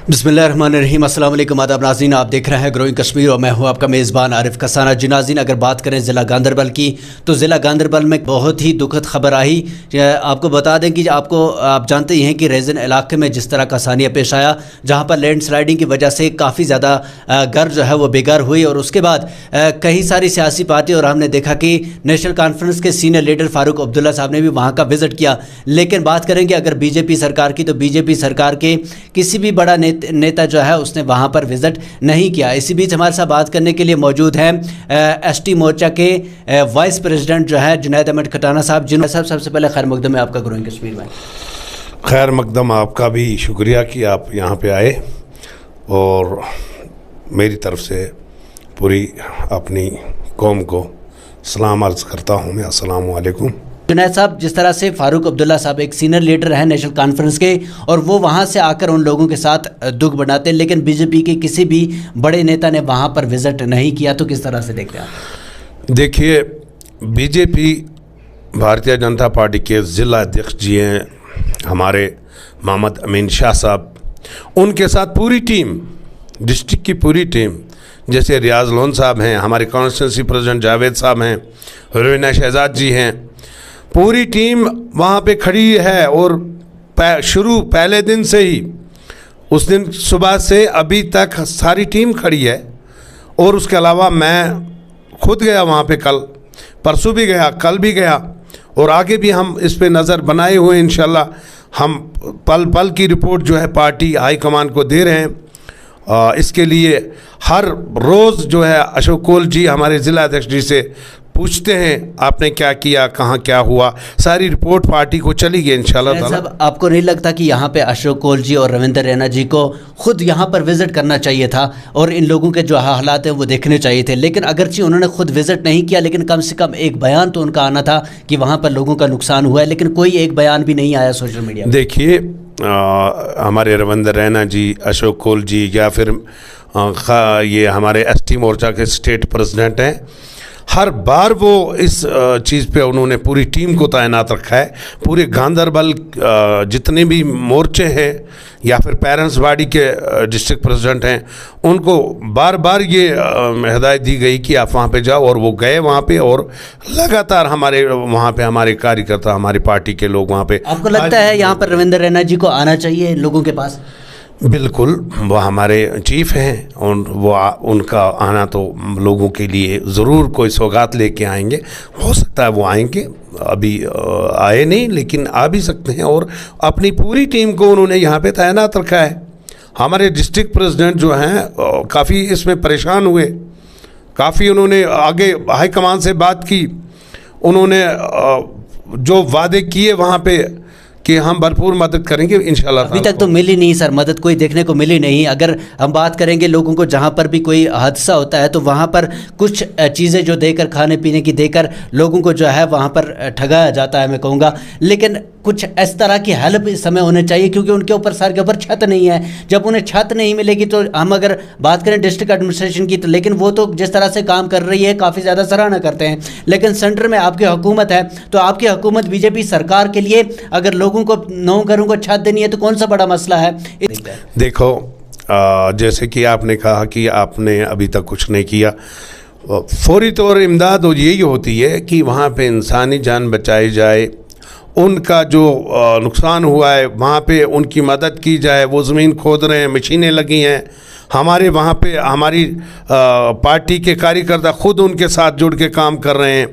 बिस्मिल्लाहिर्रहमानिर्रहीम, अस्सलाम वालेकुम, आदाब नाज़रीन। आप देख रहे हैं ग्रोइंग कश्मीर और मैं हूं आपका मेज़बान आरिफ कसाना। जी नाज़रीन, अगर बात करें ज़िला गांदरबल की तो ज़िला गांदरबल में बहुत ही दुखद खबर आई। आपको बता दें कि आप जानते ही हैं कि रेजन इलाके में जिस तरह का सानिया पेश आया, जहां पर लैंड स्लाइडिंग की वजह से काफ़ी ज़्यादा घर जो है वो बेघर हुई और उसके बाद कई सारी सियासी पार्टी और हमने देखा कि नेशनल कॉन्फ्रेंस के सीनियर लीडर फ़ारूक अब्दुल्ला साहब ने भी वहाँ का विज़िट किया। लेकिन बात करेंगे अगर बीजेपी सरकार की, तो बीजेपी सरकार के किसी भी बड़ा नेता जो है उसने वहाँ पर विज़िट नहीं किया। इसी बीच हमारे साथ बात करने के लिए मौजूद हैं एसटी मोर्चा के वाइस प्रेसिडेंट जो है जुनैद अहमद खटाना साहब। जुनैद साहब, सबसे पहले खैर मकदम है आपका ग्रोइंग कश्मीर में। खैर मकदम आपका भी शुक्रिया कि आप यहाँ पे आए और मेरी तरफ से पूरी अपनी कौम को सलाम अर्ज़ करता हूँ मैं। अस्सलाम वालेकुम। जुनैद साहब, जिस तरह से फ़ारूक अब्दुल्ला साहब एक सीनियर लीडर हैं नेशनल कॉन्फ्रेंस के और वो वहाँ से आकर उन लोगों के साथ दुख बनाते हैं, लेकिन बीजेपी के किसी भी बड़े नेता ने वहाँ पर विज़िट नहीं किया, तो किस तरह से देखते हैं आप? देखिए, बीजेपी भारतीय जनता पार्टी के ज़िला अध्यक्ष जी हैं हमारे मोहम्मद अमीन शाह साहब, उनके साथ पूरी टीम, डिस्ट्रिक्ट की पूरी टीम, जैसे रियाज लोन साहब हैं, हमारे कॉन्स्टिट्यूंसी प्रेसिडेंट जावेद साहब हैं, रवीना शहजाद जी हैं, पूरी टीम वहाँ पे खड़ी है। और पहले दिन से ही, उस दिन सुबह से अभी तक सारी टीम खड़ी है। और उसके अलावा मैं खुद गया वहाँ पे, कल परसों भी गया, कल भी गया, और आगे भी हम इस पे नज़र बनाए हुए इंशाल्लाह हम पल पल की रिपोर्ट जो है पार्टी हाई कमान को दे रहे हैं। इसके लिए हर रोज़ जो है अशोक कोल जी हमारे ज़िला अध्यक्ष जी से पूछते हैं आपने क्या किया, कहाँ क्या हुआ, सारी रिपोर्ट पार्टी को चली गई इंशाल्लाह ताला। साहब, आपको नहीं लगता कि यहाँ पे अशोक कोल जी और रविंदर रैना जी को खुद यहाँ पर विज़िट करना चाहिए था और इन लोगों के जो हालात हैं वो देखने चाहिए थे? लेकिन अगरचे उन्होंने खुद विज़िट नहीं किया, लेकिन कम से कम एक बयान तो उनका आना था कि वहाँ पर लोगों का नुकसान हुआ है, लेकिन कोई एक बयान भी नहीं आया सोशल मीडिया। देखिए, हमारे रविंदर रैना जी, अशोक कोल जी, या फिर ये हमारे एसटी मोर्चा के स्टेट प्रेसिडेंट हैं, हर बार वो इस चीज़ पे उन्होंने पूरी टीम को तैनात रखा है। पूरे गांदरबल जितने भी मोर्चे हैं या फिर पेरेंट्स बॉडी के डिस्ट्रिक्ट प्रेसिडेंट हैं, उनको बार बार ये हिदायत दी गई कि आप वहाँ पे जाओ, और वो गए वहाँ पे, और लगातार हमारे वहाँ पे हमारे कार्यकर्ता, हमारी पार्टी के लोग वहाँ पे। आपको लगता है यहाँ पर रविंदर रैना जी को आना चाहिए लोगों के पास? बिल्कुल, वो हमारे चीफ हैं और वो उनका आना तो लोगों के लिए ज़रूर कोई सौगात लेके आएंगे। हो सकता है वो आएंगे, अभी आए नहीं लेकिन आ भी सकते हैं। और अपनी पूरी टीम को उन्होंने यहाँ पे तैनात रखा है। हमारे डिस्ट्रिक्ट प्रेसिडेंट जो हैं काफ़ी इसमें परेशान हुए, काफ़ी उन्होंने आगे हाई कमान से बात की, उन्होंने जो वादे किए वहाँ पे कि हम भरपूर मदद करेंगे इंशाल्लाह। अभी तक तो मिली नहीं सर, मदद कोई देखने को मिली नहीं। अगर हम बात करेंगे लोगों को, जहाँ पर भी कोई हादसा होता है तो वहाँ पर कुछ चीज़ें जो देकर, खाने पीने की देकर लोगों को जो है वहाँ पर ठगाया जाता है, मैं कहूँगा। लेकिन कुछ इस तरह की हेल्प इस समय होने चाहिए, क्योंकि उनके ऊपर, सर के ऊपर छत नहीं है। जब उन्हें छत नहीं मिलेगी तो हम अगर बात करें डिस्ट्रिक्ट एडमिनिस्ट्रेशन की, तो लेकिन वो तो जिस तरह से काम कर रही है काफ़ी ज़्यादा सराहना करते हैं। लेकिन सेंटर में आपकी हुकूमत है, तो आपकी हुकूमत बीजेपी सरकार के लिए अगर लोगों को, नौ घरों को छत देनी है, तो कौन सा बड़ा मसला है? देखो, जैसे कि आपने कहा कि आपने अभी तक कुछ नहीं किया, फौरी तौर इमदाद यही होती है कि वहाँ पे इंसानी जान बचाई जाए, उनका जो नुकसान हुआ है वहाँ पे उनकी मदद की जाए। वो ज़मीन खोद रहे हैं, मशीनें लगी हैं, हमारे वहाँ पे हमारी पार्टी के कार्यकर्ता खुद उनके साथ जुड़ के काम कर रहे हैं।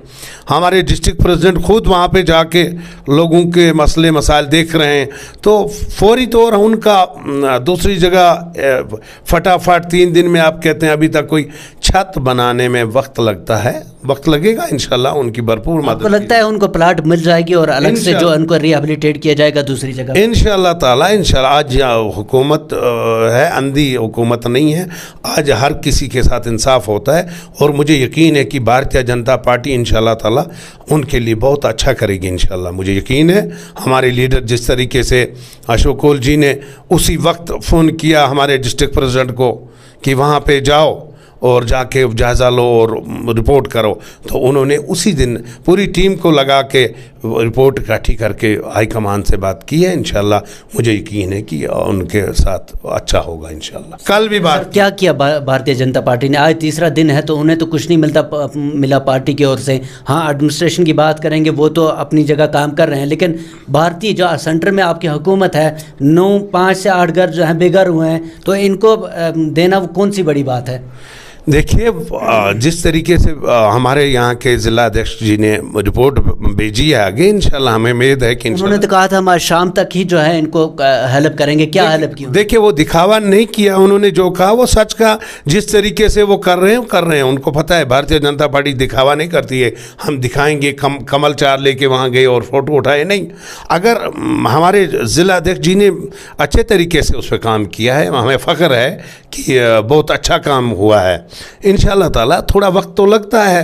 हमारे डिस्ट्रिक्ट प्रेसिडेंट खुद वहाँ पे जाके लोगों के मसले मसाइल देख रहे हैं। तो फौरी तौर उनका दूसरी जगह फटाफट 3 दिन में, आप कहते हैं अभी तक कोई छत बनाने में वक्त लगता है, वक्त लगेगा इंशाल्लाह उनकी भरपूर मदद। आपको लगता है उनको प्लाट मिल जाएगी और अलग से जो उनको रिहेबिलिटेट किया जाएगा दूसरी जगह? इंशाल्लाह ताला, इंशाल्लाह। आज हुकूमत है, अंधी हुकूमत नहीं है। आज हर किसी के साथ इंसाफ होता है, और मुझे यकीन है कि भारतीय जनता पार्टी इंशाल्लाह ताला उनके लिए बहुत अच्छा करेगी इंशाल्लाह। मुझे यकीन है हमारे लीडर, जिस तरीके से अशोक कोल जी ने उसी वक्त फ़ोन किया हमारे डिस्ट्रिक्ट प्रेसिडेंट को कि वहाँ पे जाओ और जाके जायज़ा लो और रिपोर्ट करो, तो उन्होंने उसी दिन पूरी टीम को लगा के रिपोर्ट इकट्ठी करके हाईकमान से बात की है। इंशाल्लाह मुझे यकीन है कि उनके साथ अच्छा होगा इंशाल्लाह। कल भी बात क्या किया भारतीय जनता पार्टी ने? आज तीसरा दिन है तो उन्हें तो कुछ नहीं मिला पार्टी की ओर से। हाँ, एडमिनिस्ट्रेशन की बात करेंगे, वो तो अपनी जगह काम कर रहे हैं, लेकिन भारतीय जो सेंटर में आपकी हुकूमत है, 5 से 8 घर जो हैं बेघर हुए हैं, तो इनको देना कौन सी बड़ी बात है? देखिए, जिस तरीके से हमारे यहाँ के जिला अध्यक्ष जी ने रिपोर्ट भेजी है आगे, इंशाल्लाह हमें उम्मीद है कि उन्होंने तो कहा था हम आज शाम तक ही जो है इनको हेल्प करेंगे। क्या हेल्प की? देखिए, वो दिखावा नहीं किया, उन्होंने जो कहा वो सच कहा। जिस तरीके से वो कर रहे हैं उनको पता है भारतीय जनता पार्टी दिखावा नहीं करती है। हम दिखाएंगे, कमल चार लेके वहाँ गए और फोटो उठाए नहीं। अगर हमारे जिला अध्यक्ष जी ने अच्छे तरीके से उस पर काम किया है, हमें फ़ख्र है कि बहुत अच्छा काम हुआ है। इंशाल्लाह ताला थोड़ा वक्त तो लगता है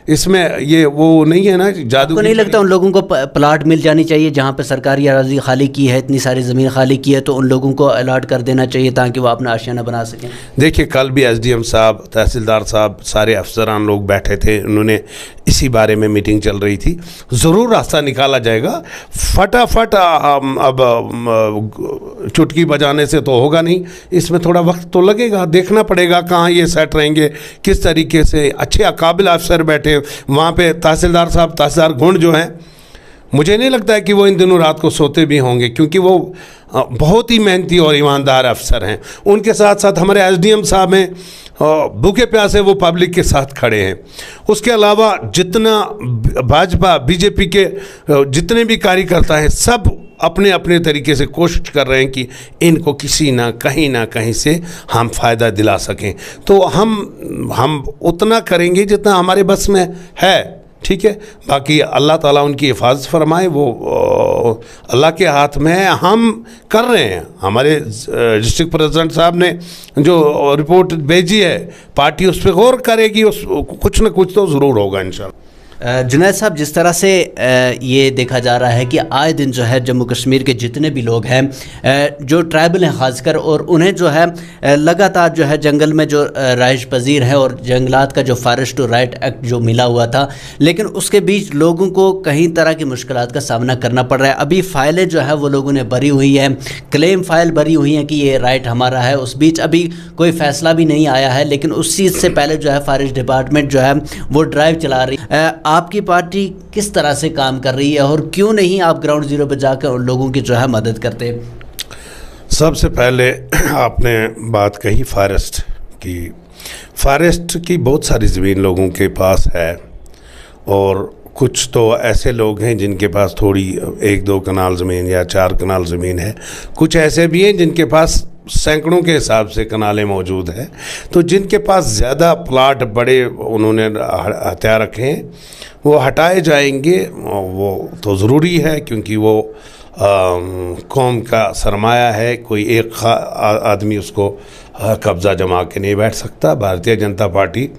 इसमें, ये वो नहीं है ना जादू। को नहीं लगता उन लोगों को प्लाट मिल जानी चाहिए जहाँ पे सरकारी अराजी खाली की है, इतनी सारी ज़मीन खाली की है, तो उन लोगों को अलॉट कर देना चाहिए ताकि वो अपना आशियाना बना सकें? देखिए, कल भी एसडीएम साहब, तहसीलदार साहब, सारे अफसरान लोग बैठे थे, उन्होंने इसी बारे में मीटिंग चल रही थी। ज़रूर रास्ता निकाला जाएगा। फटाफट अब चुटकी बजाने से तो होगा नहीं, इसमें थोड़ा वक्त तो लगेगा। देखना पड़ेगा कहाँ ये सेट रहेंगे, किस तरीके से। अच्छे काबिल अफसर बैठे वहाँ पे। तहसीलदार साहब, तहसीलदार गुंड जो हैं, मुझे नहीं लगता है कि वो इन दिनों रात को सोते भी होंगे, क्योंकि वो बहुत ही मेहनती और ईमानदार अफसर हैं। उनके साथ साथ हमारे एसडीएम साहब हैं, भूखे प्यासे वो पब्लिक के साथ खड़े हैं। उसके अलावा जितना भाजपा बीजेपी के जितने भी कार्यकर्ता हैं, सब अपने अपने तरीके से कोशिश कर रहे हैं कि इनको किसी ना कहीं से हम फ़ायदा दिला सकें। तो हम उतना करेंगे जितना हमारे बस में है, ठीक है। बाकी अल्लाह ताला उनकी हिफाजत फरमाए, वो अल्लाह के हाथ में है। हम कर रहे हैं। हमारे डिस्ट्रिक्ट प्रेसिडेंट साहब ने जो रिपोर्ट भेजी है, पार्टी उस पर गौर करेगी, कुछ न कुछ तो ज़रूर होगा इंशाल्लाह। जुनैद साहब, जिस तरह से ये देखा जा रहा है कि आए दिन जो है जम्मू कश्मीर के जितने भी लोग हैं, जो ट्राइबल हैं ख़ासकर, और उन्हें जो है लगातार जो है जंगल में जो राइश पजीर है और जंगलात का जो फॉरेस्ट टू राइट एक्ट जो मिला हुआ था, लेकिन उसके बीच लोगों को कई तरह की मुश्किलात का सामना करना पड़ रहा है। अभी फ़ाइलें जो है वो लोगों ने भरी हुई है, क्लेम फ़ाइल भरी हुई है कि ये राइट हमारा है। उस बीच अभी कोई फ़ैसला भी नहीं आया है, लेकिन उस चीज़ से पहले जो है फॉरेस्ट डिपार्टमेंट जो है वो ड्राइव चला रही है। आपकी पार्टी किस तरह से काम कर रही है और क्यों नहीं आप ग्राउंड जीरो पर जाकर उन लोगों की जो है मदद करते? सबसे पहले आपने बात कही फॉरेस्ट की बहुत सारी ज़मीन लोगों के पास है, और कुछ तो ऐसे लोग हैं जिनके पास थोड़ी 1-2 कनाल ज़मीन या 4 कनाल ज़मीन है। कुछ ऐसे भी हैं जिनके पास सैकड़ों के हिसाब से कनालें मौजूद हैं। तो जिनके पास ज़्यादा प्लाट बड़े उन्होंने हथियार रखे हैं, वो हटाए जाएंगे। वो तो ज़रूरी है, क्योंकि वो कौम का सरमाया है। कोई एक आदमी उसको कब्ज़ा जमा के नहीं बैठ सकता। भारतीय जनता पार्टी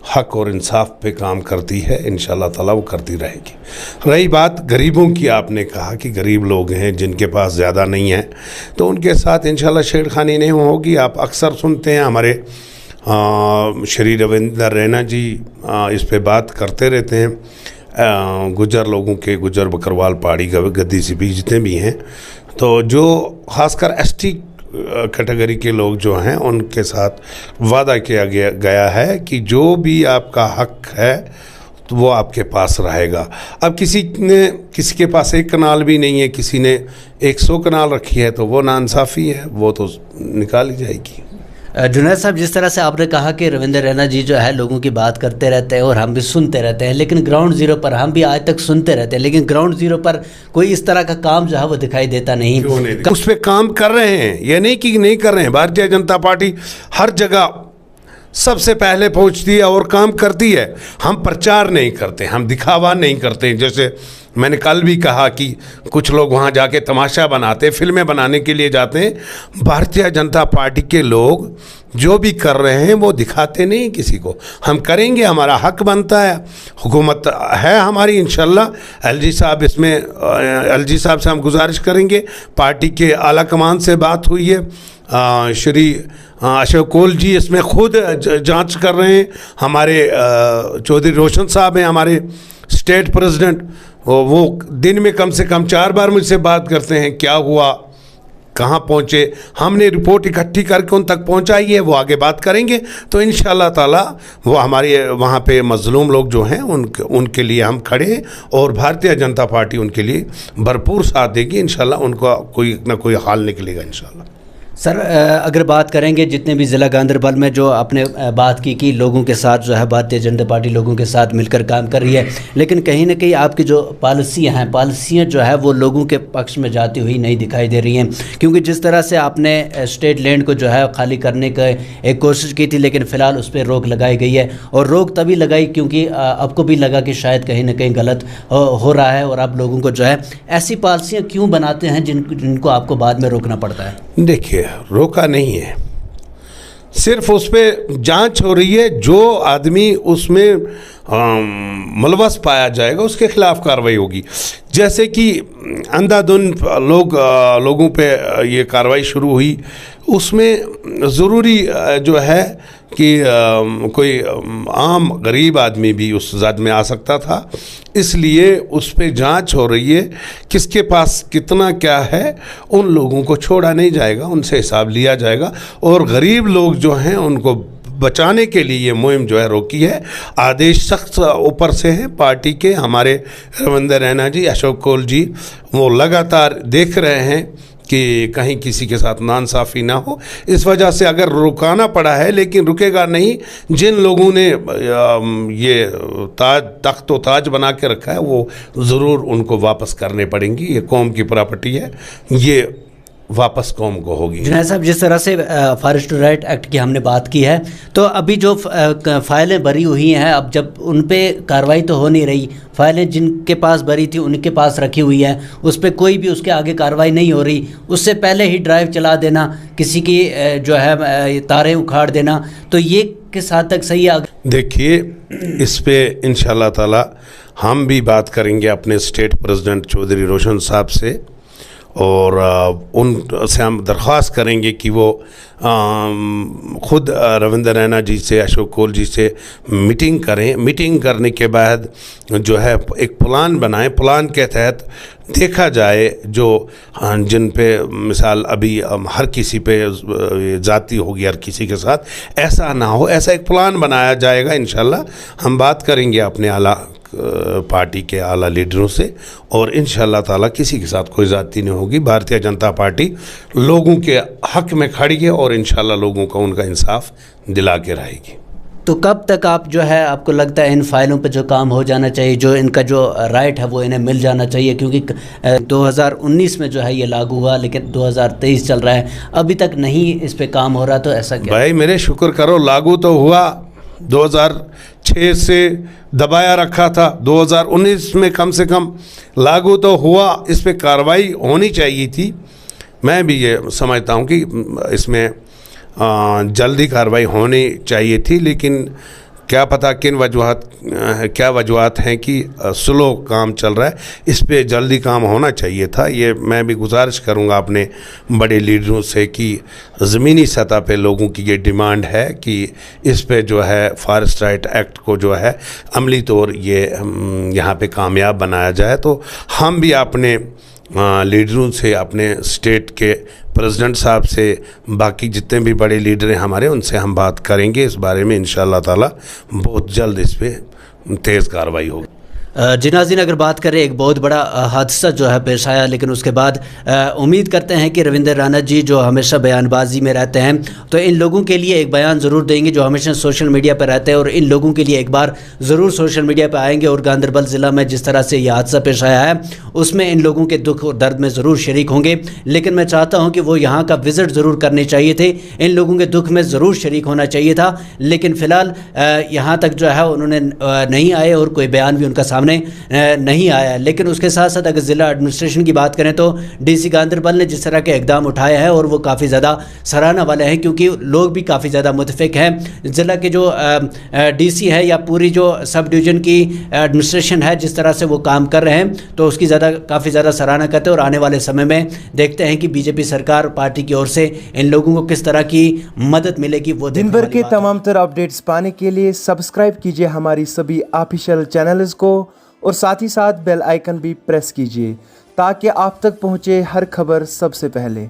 हक और इंसाफ पे काम करती है, इंशाल्लाह ताला वो करती रहेगी। रही बात गरीबों की, आपने कहा कि गरीब लोग हैं जिनके पास ज़्यादा नहीं है, तो उनके साथ इंशाल्लाह छेड़खानी नहीं होगी। आप अक्सर सुनते हैं, हमारे श्री रविंद्र रैना जी इस पे बात करते रहते हैं। गुजर लोगों के, गुजर बकरवाल पहाड़ी गद्दी सिपी जितने भी हैं, तो जो ख़ासकर एसटी कैटेगरी के लोग जो हैं, उनके साथ वादा किया गया है कि जो भी आपका हक है तो वो आपके पास रहेगा। अब किसी के पास 1 कनाल भी नहीं है, किसी ने 100 कनाल रखी है, तो वो नाइंसाफ़ी है, वो तो निकाली जाएगी। जुनैद साहब, जिस तरह से आपने कहा कि रविंद्र रैना जी जो है लोगों की बात करते रहते हैं और हम भी सुनते रहते हैं, लेकिन ग्राउंड ज़ीरो पर हम भी आज तक सुनते रहते हैं, लेकिन ग्राउंड ज़ीरो पर कोई इस तरह का काम जो है वो दिखाई देता नहीं। उस पर काम कर रहे हैं, ये नहीं कि नहीं कर रहे हैं। भारतीय जनता पार्टी हर जगह सबसे पहले पहुंचती है और काम करती है। हम प्रचार नहीं करते, हम दिखावा नहीं करते। जैसे मैंने कल भी कहा कि कुछ लोग वहाँ जाके तमाशा बनाते, फिल्में बनाने के लिए जाते हैं। भारतीय जनता पार्टी के लोग जो भी कर रहे हैं वो दिखाते नहीं किसी को। हम करेंगे, हमारा हक बनता है, हुकूमत है हमारी इंशाल्लाह। एलजी साहब से हम गुजारिश करेंगे। पार्टी के आला कमान से बात हुई है, श्री अशोक कोल जी इसमें खुद जांच कर रहे हैं। हमारे चौधरी रोशन साहब हैं, हमारे स्टेट प्रेसिडेंट, वो दिन में कम से कम 4 बार मुझसे बात करते हैं, क्या हुआ, कहाँ पहुँचे। हमने रिपोर्ट इकट्ठी करके उन तक पहुँचाई है, वो आगे बात करेंगे। तो इंशाअल्लाह ताला वो हमारे वहाँ पे मज़लूम लोग जो हैं उनके लिए हम खड़े हैं और भारतीय जनता पार्टी उनके लिए भरपूर साथ देगी। इंशाअल्लाह उनका कोई ना कोई हाल निकलेगा इंशाअल्लाह। सर, अगर बात करेंगे जितने भी ज़िला गांदरबल में जो आपने बात की कि लोगों के साथ जो है भारतीय जनता पार्टी लोगों के साथ मिलकर काम कर रही है, लेकिन कहीं ना कहीं आपकी जो पॉलिसियां जो है वो लोगों के पक्ष में जाती हुई नहीं दिखाई दे रही हैं। क्योंकि जिस तरह से आपने स्टेट लैंड को जो है खाली करने का एक कोशिश की थी, लेकिन फ़िलहाल उस पर रोक लगाई गई है। और रोक तभी लगाई क्योंकि आपको भी लगा कि शायद कहीं ना कहीं गलत हो रहा है, और आप लोगों को जो है ऐसी पॉलिसियाँ क्यों बनाते हैं जिनको आपको बाद में रोकना पड़ता है? देखिए, रोका नहीं है, सिर्फ उस पर जांच हो रही है। जो आदमी उसमें मुलवस पाया जाएगा उसके खिलाफ कार्रवाई होगी। जैसे कि अंधाधुंध लोगों पे ये कार्रवाई शुरू हुई, उसमें ज़रूरी जो है कि कोई आम गरीब आदमी भी उस जद में आ सकता था, इसलिए उस पर जांच हो रही है। किसके पास कितना क्या है उन लोगों को छोड़ा नहीं जाएगा, उनसे हिसाब लिया जाएगा। और गरीब लोग जो हैं उनको बचाने के लिए ये मुहिम जो है रोकी है। आदेश सख्त ऊपर से है पार्टी के, हमारे रविंदर रैना जी, अशोक कौल जी, वो लगातार देख रहे हैं कि कहीं किसी के साथ नाइंसाफ़ी ना हो। इस वजह से अगर रुकाना पड़ा है, लेकिन रुकेगा नहीं। जिन लोगों ने ये तख्त व ताज बना के रखा है वो ज़रूर उनको वापस करने पड़ेंगी। ये कौम की प्रॉपर्टी है, ये वापस कौम को होगी। जुनैद साहब, जिस तरह से फॉरेस्ट टू राइट एक्ट की हमने बात की है, तो अभी जो फाइलें भरी हुई हैं, अब जब उन पे कार्रवाई तो हो नहीं रही, फाइलें जिनके पास भरी थी उनके पास रखी हुई है, उस पर कोई भी उसके आगे कार्रवाई नहीं हो रही। उससे पहले ही ड्राइव चला देना, किसी की जो है तारें उखाड़ देना, तो ये किस हद तक सही है? देखिए, इस पे इंशाअल्लाह ताला हम भी बात करेंगे अपने स्टेट प्रेसिडेंट चौधरी रोशन साहब से, और उनसे हम दरख्वास्त करेंगे कि वो ख़ुद रविंदर रैना जी से, अशोक कौल जी से मीटिंग करें। मीटिंग करने के बाद जो है एक प्लान बनाएं। प्लान के तहत देखा जाए जो जिन पे मिसाल अभी हर किसी पे जाती होगी, हर किसी के साथ ऐसा ना हो, ऐसा एक प्लान बनाया जाएगा। इंशाल्लाह हम बात करेंगे अपने आला पार्टी के आला लीडरों से, और इंशाअल्लाह ताला किसी के साथ कोई ज़्यादती नहीं होगी। भारतीय जनता पार्टी लोगों के हक़ में खड़ी है और इंशाअल्लाह लोगों को उनका इंसाफ दिला के रहेगी। तो कब तक आप जो है आपको लगता है इन फाइलों पे जो काम हो जाना चाहिए, जो इनका जो राइट है वो इन्हें मिल जाना चाहिए? क्योंकि 2019 में जो है ये लागू हुआ, लेकिन 2023 चल रहा है, अभी तक नहीं इस पे काम हो रहा, तो ऐसा क्या? भाई मेरे शुक्र करो, लागू तो हुआ 2006 से दबाया रखा था, 2019 में कम से कम लागू तो हुआ। इस पे कार्रवाई होनी चाहिए थी। मैं भी ये समझता हूँ कि इसमें जल्दी कार्रवाई होनी चाहिए थी, लेकिन क्या पता क्या वजूहत हैं कि स्लो काम चल रहा है। इस पे जल्दी काम होना चाहिए था। ये मैं भी गुजारिश करूँगा अपने बड़े लीडरों से कि ज़मीनी सतह पे लोगों की ये डिमांड है कि इस पे जो है फॉरेस्ट राइट एक्ट को जो है अमली तौर ये यहाँ पे कामयाब बनाया जाए। तो हम भी अपने लीडरों से, अपने स्टेट के प्रेसिडेंट साहब से, बाकी जितने भी बड़े लीडर हैं हमारे, उनसे हम बात करेंगे इस बारे में। इंशाअल्लाह ताला बहुत जल्द इस पे तेज़ कार्रवाई होगी। जी नाज़रीन, अगर बात करें, एक बहुत बड़ा हादसा जो है पेश आया, लेकिन उसके बाद उम्मीद करते हैं कि रविंदर रैना जी जो हमेशा बयानबाजी में रहते हैं, तो इन लोगों के लिए एक बयान ज़रूर देंगे जो हमेशा सोशल मीडिया पर रहते हैं, और इन लोगों के लिए एक बार ज़रूर सोशल मीडिया पर आएंगे और गांदरबल ज़िला में जिस तरह से यह हादसा पेश आया है उसमें इन लोगों के दुख और दर्द में ज़रूर शरीक होंगे। लेकिन मैं चाहता हूँ कि वो यहाँ का विज़िट ज़रूर करने चाहिए थे, इन लोगों के दुख में ज़रूर शरीक होना चाहिए था, लेकिन फ़िलहाल यहाँ तक जो है उन्होंने नहीं आए और कोई बयान भी उनका सामने नहीं आया। लेकिन उसके साथ साथ अगर ज़िला एडमिनिस्ट्रेशन की बात करें तो डीसी गांदरबल ने जिस तरह के इकदाम उठाए हैं और वो काफ़ी ज़्यादा सराहना वाले हैं, क्योंकि लोग भी काफ़ी ज़्यादा मुतफिक हैं। ज़िला के जो डीसी है या पूरी जो सब डिवीज़न की एडमिनिस्ट्रेशन है, जिस तरह से वो काम कर रहे हैं, तो उसकी काफ़ी ज़्यादा सराहना करते हैं। और आने वाले समय में देखते हैं कि बीजेपी सरकार पार्टी की ओर से इन लोगों को किस तरह की मदद मिलेगी। वो दिन भर के तमाम तरह अपडेट्स पाने के लिए सब्सक्राइब कीजिए हमारी सभी ऑफिशियल चैनल्स को और साथ ही साथ बेल आइकन भी प्रेस कीजिए ताकि आप तक पहुँचे हर खबर सबसे पहले।